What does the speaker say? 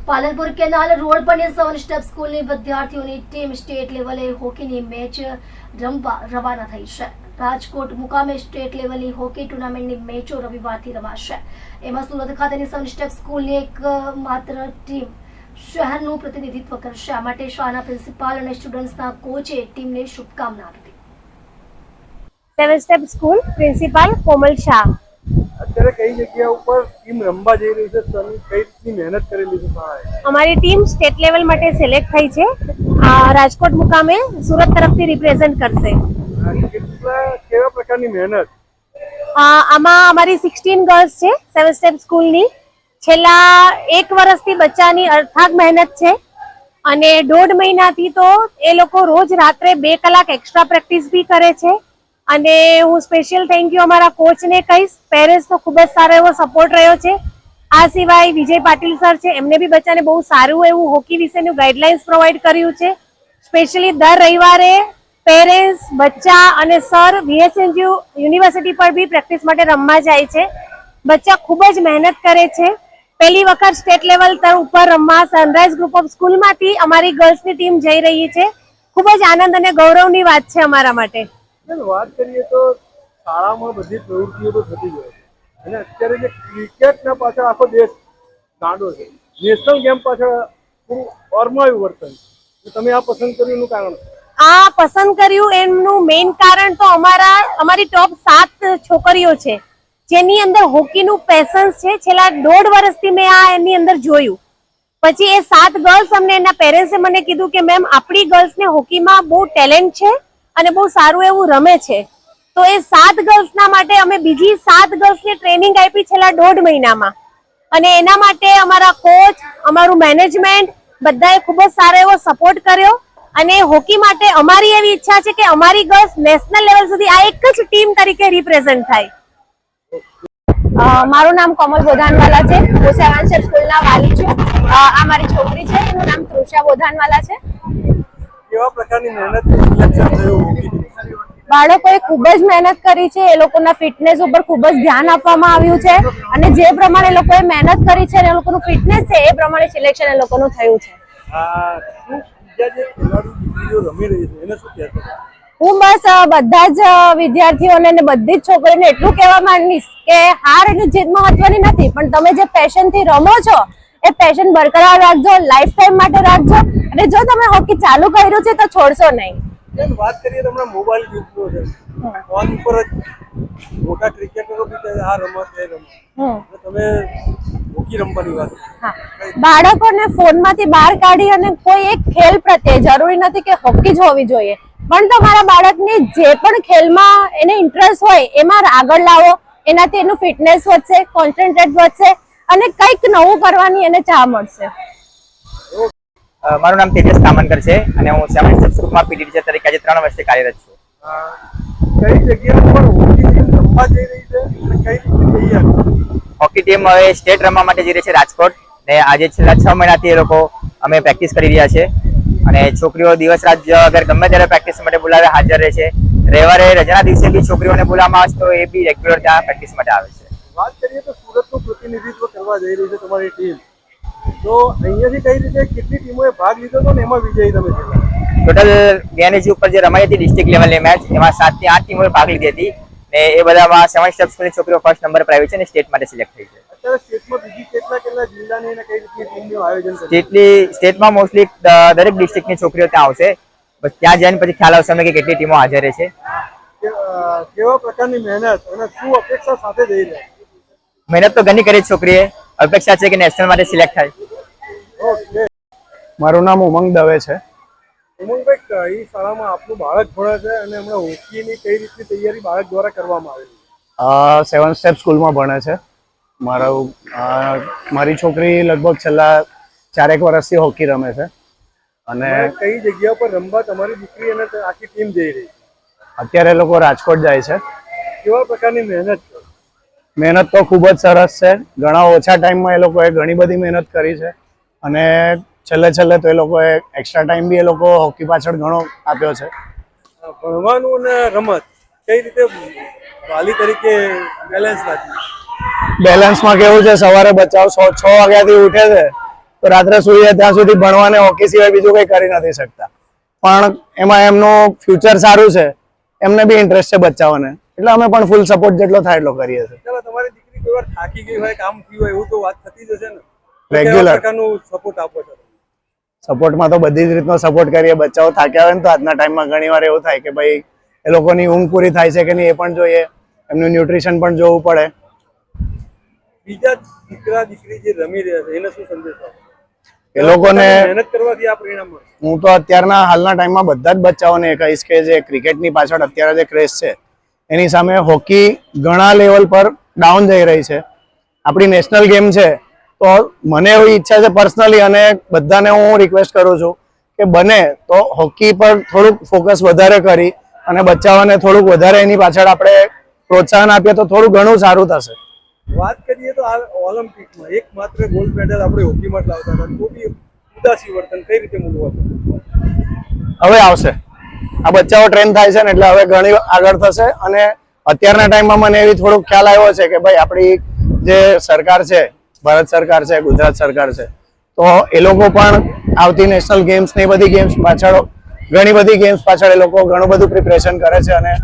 Palanpur canal road પરની 7 step સ્કૂલની વિદ્યાર્થીઓની ટીમ સ્ટેટ લેવલે હોકીની મેચ રમવા રવાના થઈ છે। રાજકોટ મુકામે સ્ટેટ લેવલની હોકી ટુર્નામેન્ટની મેચો રવિવારથી રમાશે। એમાં સુરત ખાતેની 7 સ્ટેપ સ્કૂલની એકમાત્ર ટીમ શહેરનું પ્રતિનિધિત્વ કરશે। આ માટે શાળાના પ્રિન્સિપાલ અને સ્ટુડન્ટ્સના કોચે ટીમને શુભકામના આપી। 7 સ્ટેપ સ્કૂલ પ્રિન્સિપાલ કોમલ શાહ। અત્યારે કઈ જગ્યા ઉપર ટીમ રમવા જઈ રહી છે, કઈ રીતની મહેનત કરેલી છે શાળાએ? અમારી ટીમ સ્ટેટ લેવલ માટે સિલેક્ટ થઈ છે। રાજકોટ મુકામે સુરત તરફથી રિપ્રેઝન્ટ કરશે। કેવા પ્રકારની મહેનત? આમાં અમારી 16 ગર્લ્સ છે 7 સ્ટેપ સ્કૂલની। છેલ્લા 1 વર્ષથી બચ્ચાની અથાગ મહેનત છે અને 1.5 મહિનાથી તો એ લોકો રોજ રાત્રે 2 કલાક એક્સ્ટ્રા પ્રેક્ટિસ બી કરે છે। અને હું સ્પેશિયલ થેન્ક યુ અમારા કોચને કહીશ। પેરેન્ટ્સનો ખૂબ જ સારો એવો સપોર્ટ રહ્યો છે। આ સિવાય વિજય પાટીલ સર છે, એમને બી બચ્ચાને બહુ સારું એવું હોકી વિશેનું ગાઈડલાઇન્સ પ્રોવાઈડ કર્યું છે। સ્પેશિયલી દર રવિવારે પેરેન્ટ્સ, બચ્ચા અને સર VSNG યુનિવર્સિટી પર બી પ્રેક્ટિસ માટે રમવા જાય છે। બચ્ચા ખૂબ જ મહેનત કરે છે। પહેલી વખત સ્ટેટ લેવલ ઉપર રમવા સનરાઈઝ ગ્રુપ ઓફ સ્કૂલમાંથી અમારી ગર્લ્સની ટીમ જઈ રહી છે। ખૂબ જ આનંદ અને ગૌરવની વાત છે અમારા માટે। વાત કરીએ તો શાળામાં બધી પ્રવૃત્તિઓ તો થતી જ હોય છે અને અત્યારે જે ક્રિકેટના પાછળ આખો દેશ ગાંડો છે, નેશનલ ગેમ પાછળ પૂરું ઓરમાયું વર્તન, તમે આ પસંદ કર્યું એનું કારણ? આ પસંદ કર્યું એમનું મેઇન કારણ તો અમારી ટોપ 7 છોકરીઓ છે જેની અંદર હોકીનું પેશન્સ છે। છેલ્લા 1.5 વર્ષથી મેં આ એની અંદર જોયું। પછી એ 7 ગર્લ્સ અમને એના પેરેન્ટ્સે મને કીધું કે મેમ આપણી ગર્લ્સને હોકીમાં બહુ ટેલેન્ટ છે અને બહુ સારું એવું રમે છે। તો એ 7 ગર્લ્સના માટે અમે બીજી 7 ગર્લ્સને ટ્રેનિંગ આપી છેલ્લા 1.5 મહિનામાં અને એના માટે અમારા કોચ, અમારું મેનેજમેન્ટ બધાએ ખૂબ જ સારો એવો સપોર્ટ કર્યો અને હોકી માટે અમારી એવી ઈચ્છા છે કે અમારી ગર્લ્સ નેશનલ લેવલ સુધી આ એક જ ટીમ તરીકે રિપ્રેઝન્ટ થાય। મારું નામ કોમલ બોધાનવાલા છે। હું 7 સ્ટેપ સ્કૂલના વાલી છું। આ મારી છોકરી છે, એનું નામ તૃષા બોધાનવાલા છે। કેવા પ્રકારની મહેનત સિલેક્શન થયું? બાળકોએ ખૂબ જ મહેનત કરી છે। એ લોકોના ફિટનેસ ઉપર ખૂબ જ ધ્યાન આપવામાં આવ્યું છે અને જે પ્રમાણે એ લોકોએ મહેનત કરી છે અને એ લોકોનું ફિટનેસ છે એ પ્રમાણે સિલેક્શન એ લોકોનું થયું છે। હું બસ બધા જ વિદ્યાર્થીઓને અને બધી જ છોકરીઓને એટલું કહેવા માંગીશ કે હાર અને જીત મહત્વની નથી, પણ તમે જે પેશનથી રમો છો એ પેશન બરકરાર રાખજો, લાઈફ ટાઈમ માટે રાખજો અને જો તમે હોકી ચાલુ કર્યું છે તો છોડશો નહીં। વાત કરીએ તો હમણાં મોબાઈલ યુગનો છે, ફોન ઉપર જ મોટા ક્રિકેટરો બી આ રમત એ રમત, તમે હોકી રમવાની વાત? બાળકોને ફોનમાંથી બહાર કાઢી અને કોઈ એક ખેલ પ્રત્યે, જરૂરી નથી કે હોકી જ હોવી જોઈએ, પણ તમારા બાળકને જે પણ ખેલમાં એને ઇન્ટરેસ્ટ હોય એમાં આગળ લાવો। એનાથી એનું ફિટનેસ વધશે, કોન્સન્ટ્રેટ વધશે અને કંઈક નવું કરવાની એને ચાહ મળશે। મારું નામ તેજસ કામનકર છે અને હું 7 સ્ટેપ સ્કૂલમાં પીટી ટીચર તરીકે આજે 3 વર્ષથી કાર્યરત છું। કઈ જગ્યા પર હોકી ટીમ રમવા જઈ રહી છે અને કઈ રીતે તૈયાર? હોકી ટીમ હવે સ્ટેટ રમવા માટે જઈ રહી છે રાજકોટ, ને આજે છેલ્લા 6 મહિનાથી એ લોકો અમે પ્રેક્ટિસ કરી રહ્યા છે અને છોકરીઓ દિવસ રાત અગર ગમે ત્યારે પ્રેક્ટિસ માટે બોલાવે હાજર રહે છે। રવિવારે રજાના દિવસે બી છોકરીઓને બોલાવવામાં આવે તો એ બી રેગ્યુલર ત્યાં પ્રેક્ટિસ માટે આવે છે। વાત કરીએ તો સુરતનું પ્રતિનિધિત્વ કરવા જઈ રહી છે તમારી ટીમ, તો અહીંયાથી કઈ રીતે કેટલી ટીમોએ ભાગ લીધો હતો ને એમાં વિજયી તમે થયા? ટોટલ VNG ઉપર જે રમાઈ હતી ડિસ્ટ્રિક્ટ લેવલની મેચ, એમાં 7 થી 8 ટીમોએ ભાગ લીધી હતી ને એ બધામાં 7 સ્ટેપ સ્કૂલની છોકરીઓ ફર્સ્ટ નંબર પર આવી છે અને સ્ટેટ માટે સિલેક્ટ થઈ છે। અત્યારે સ્ટેટમાં બીજી કેટલા જિલ્લાની અને કઈ રીતની ટીમનું આયોજન છે? સ્ટેટમાં મોસ્ટલી દરેક ડિસ્ટ્રિક્ટની છોકરીઓ ત્યાં આવશે, બસ ત્યાં જઈને પછી ખ્યાલ આવશે કે કેટલી ટીમો હાજર છે। કેવા પ્રકારની મહેનત અને શું અપેક્ષા સાથે જઈ રહ્યા? મહેનત તો ઘણી કરી છોકરીએ, અપેક્ષા છે કે નેશનલ માટે સિલેક્ટ થાય। મારું નામ ઉમંગ દવે છે। ઉમંગભાઈ, કઈ શાળામાં આપનું બાળક ભણે છે અને હમણાં હોકીની કઈ રીતની તૈયારી બાળક દ્વારા કરવામાં આવેલી? 7 સ્ટેપ સ્કૂલમાં ભણે છે। મારી છોકરી લગભગ છેલ્લા 4 વર્ષથી હોકી રમે છે અને કઈ જગ્યા પર રમવા તમારી દીકરી અને આખી ટીમ જઈ રહી? અત્યારે એ લોકો રાજકોટ જાય છે। કેવા પ્રકારની મહેનત? મહેનત તો ખૂબ જ સરસ છે। ઘણા ઓછા ટાઈમમાં એ લોકોએ ઘણી બધી મહેનત કરી છે અને છેલ્લે તો એ લોકોએ એક્સ્ટ્રા ટાઈમ બી એ લોકો હોકી પાછળ ઘણો આપ્યો છે। ભણવાનું અને રમત કઈ રીતે વાલી તરીકે બેલેન્સ રાખી? બેલેન્સમાં કેવું છે, સવારે બચ્ચાઓ 6 વાગ્યાથી ઉઠે છે તો રાત્રે સૂઈએ ત્યાં સુધી ભણવાને હોકી સિવાય બીજું કંઈ કરી નથી શકતા. પણ એમાં એમનું ફ્યુચર સારું છે, એમને બી ઇન્ટરેસ્ટ છે બચ્ચાઓને, એટલે અમે પણ ફૂલ સપોર્ટ જેટલો થાય એટલો કરીએ છીએ. ચાલો, તમારી દીકરી કોઈ વાર થાકી ગઈ હોય, કામ થયું હોય, એવું તો વાત થતી જ હશે ને? રેગ્યુલર પ્રકારનું સપોર્ટ આપો છો? સપોર્ટમાં તો બધી જ રીતનો સપોર્ટ કરીએ. બચ્ચાઓ થાક્યા હોય ને તો આજના ટાઈમમાં ઘણી વાર એવું થાય કે ભાઈ એ લોકોની ઊંઘ પૂરી થાય છે કે નહીં એ પણ જોઈએ, એમનું ન્યુટ્રિશન પણ જોવું પડે. બીજા દીકરા દીકરી જે રમી રહ્યા છે એને શું સંદેશ આપો? એ લોકોને મહેનત કરવાથી આ પરિણામ મળે. હું તો અત્યારના હાલના ટાઈમમાં બધા જ બચ્ચાઓને એ કહીશ કે જે ક્રિકેટની પાછળ અત્યારે જે ક્રેઝ છે એની સામે હોકી ઘણા લેવલ પર ડાઉન જઈ રહી છે. આપણી નેશનલ ગેમ છે, તો મને એવી ઈચ્છા છે પર્સનલી, અને બધાને હું રિક્વેસ્ટ કરું છું કે બને તો હોકી પર થોડુંક ફોકસ વધારે કરી અને બચ્ચાઓને થોડુંક વધારે એની પાછળ આપણે પ્રોત્સાહન આપીએ તો થોડું ઘણું સારું થશે. વાત કરીએ તો આ ઓલિમ્પિકમાં એકમાત્ર ગોલ્ડ મેડલ આપણે હોકીમાં જ લાવતા હતા, તો બી ઉદાસી વર્તન કઈ રીતે મૂલવા છે? હવે આવશે, આ બચ્ચાઓ ટ્રેન થાય છે ને એટલે હવે ઘણી આગળ થશે. અને અત્યારના ટાઈમમાં મને એવી થોડોક ખ્યાલ આવ્યો છે કે ભાઈ આપણી જે સરકાર છે, ભારત સરકાર છે, ગુજરાત સરકાર છે, તો એ લોકો પણ આવતી નેશનલ ગેમ્સ ને એ બધી ગેમ્સ પાછળ, ઘણી બધી ગેમ્સ પાછળ એ લોકો ઘણું બધું પ્રિપરેશન કરે છે અને